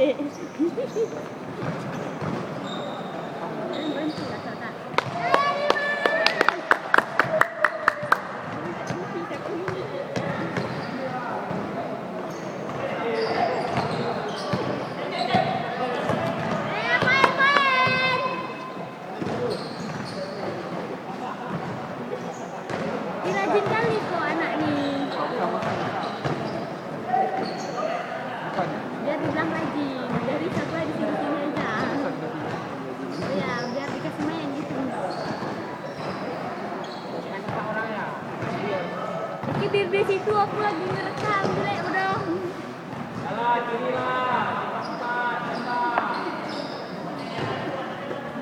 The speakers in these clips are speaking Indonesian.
balik. Berhenti lah tak. Rajin kali kok anak ni. Biar dibilang rajin. Dari sabar di sini-sini aja. Ya, biar dikasih main gitu. Oke, biar di situ aku lagi ngerekam. Jelek udah. Alah, jadilah.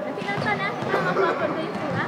Nanti nonton ya. Sama aku upload dari itu lah.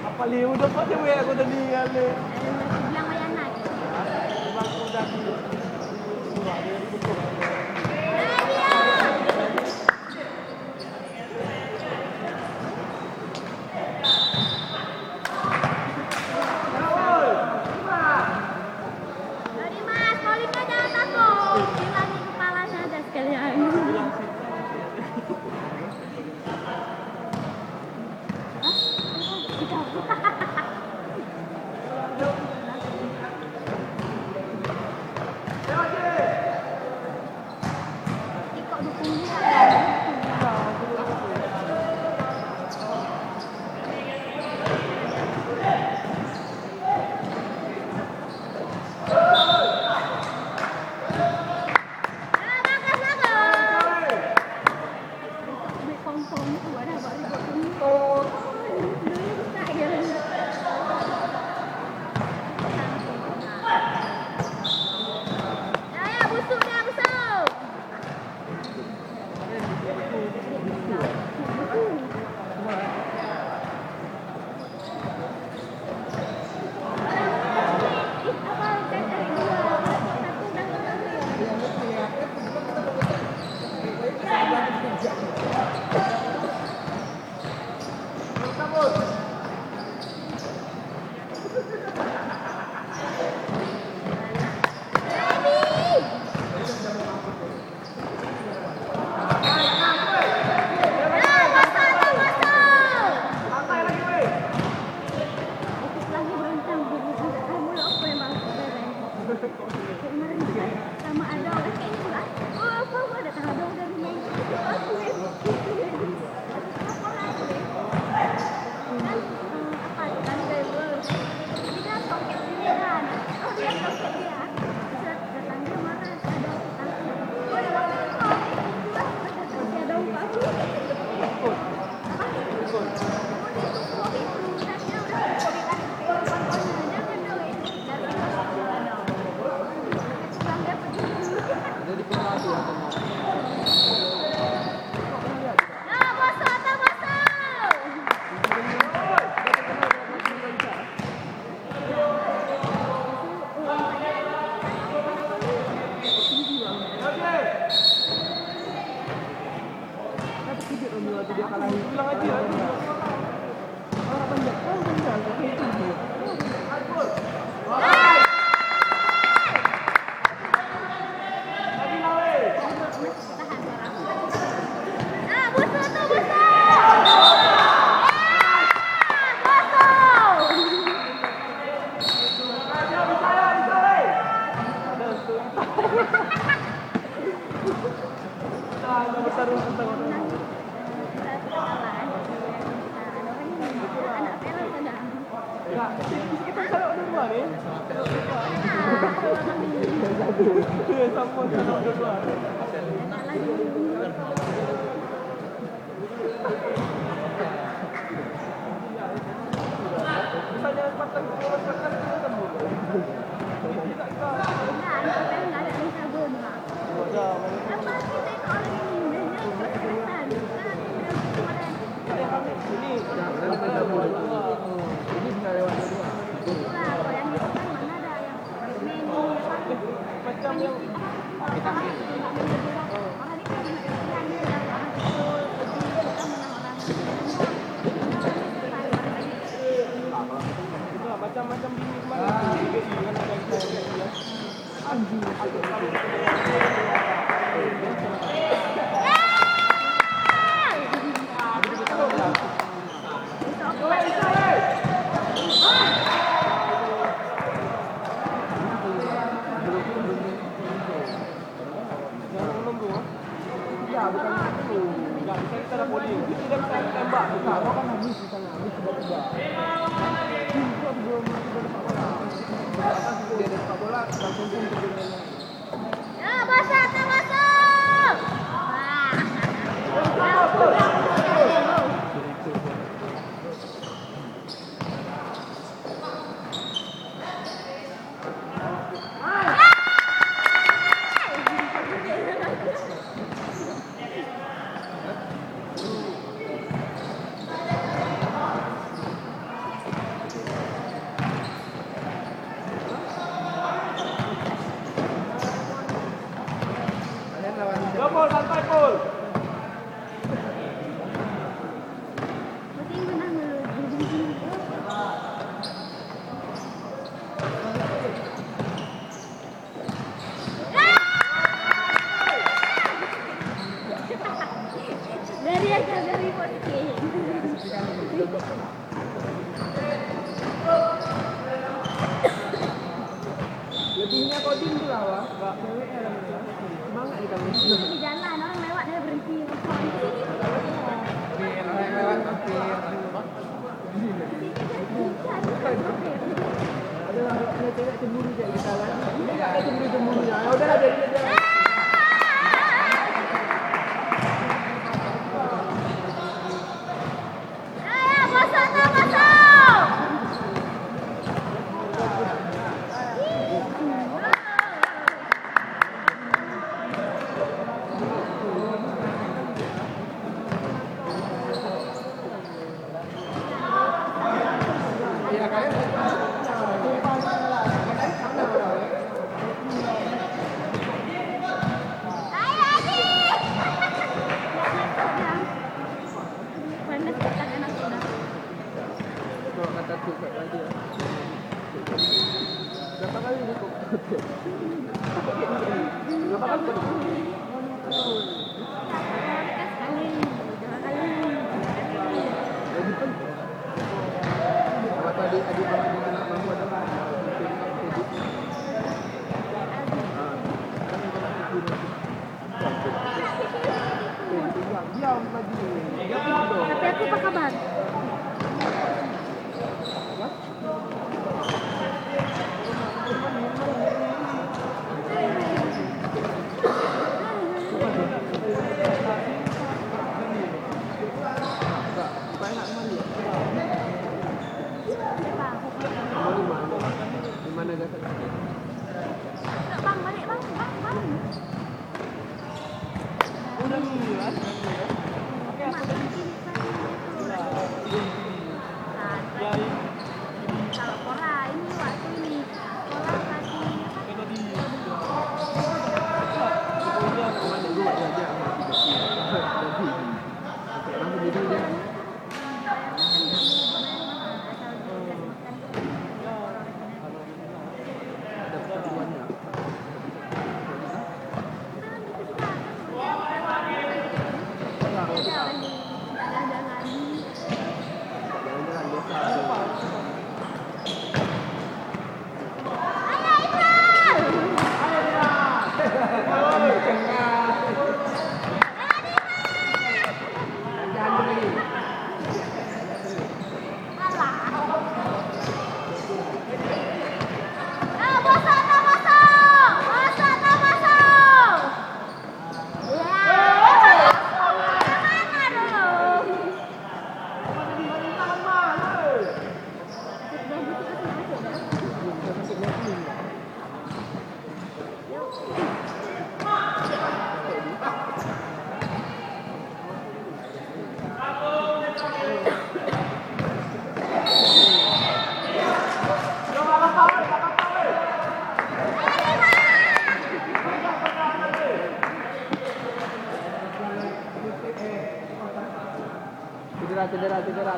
Apa liu dah pada weh aku tadi kali. Bilang ayah nak. Bang aku dah di. Macam-macam bini lebihnya koding tuh lah, Wak. Semangat kita di jalan orang lewat dia berhenti. orang lewat hampir. Ada cewek cemburu je kita lah. Ini tak ada cemburu-cemburunya. Ya udahlah jadi dia. Berapa kali ini kok? Berapa kali kok? Apa tadi adik kamu kena mampu ada apa? Diam lagi. Tapi aku apa kabar?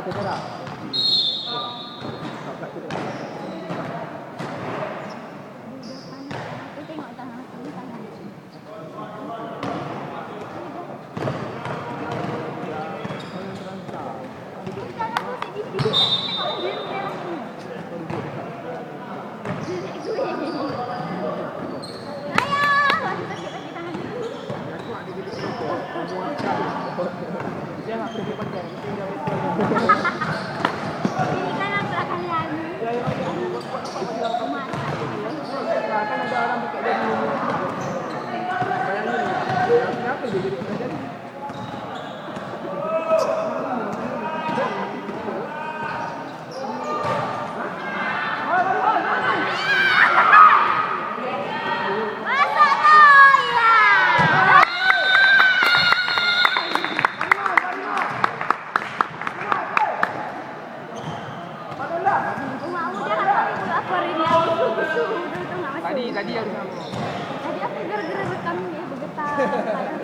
cedera. Tengok tangan aku, tangan. Dia nggak pergi pakai, tinggal itu. Kan ada orang pakai dari bayangin, kenapa dia jadi kena jadi? Tadi Tadi harus aku gara-gara rekam ya bergetar.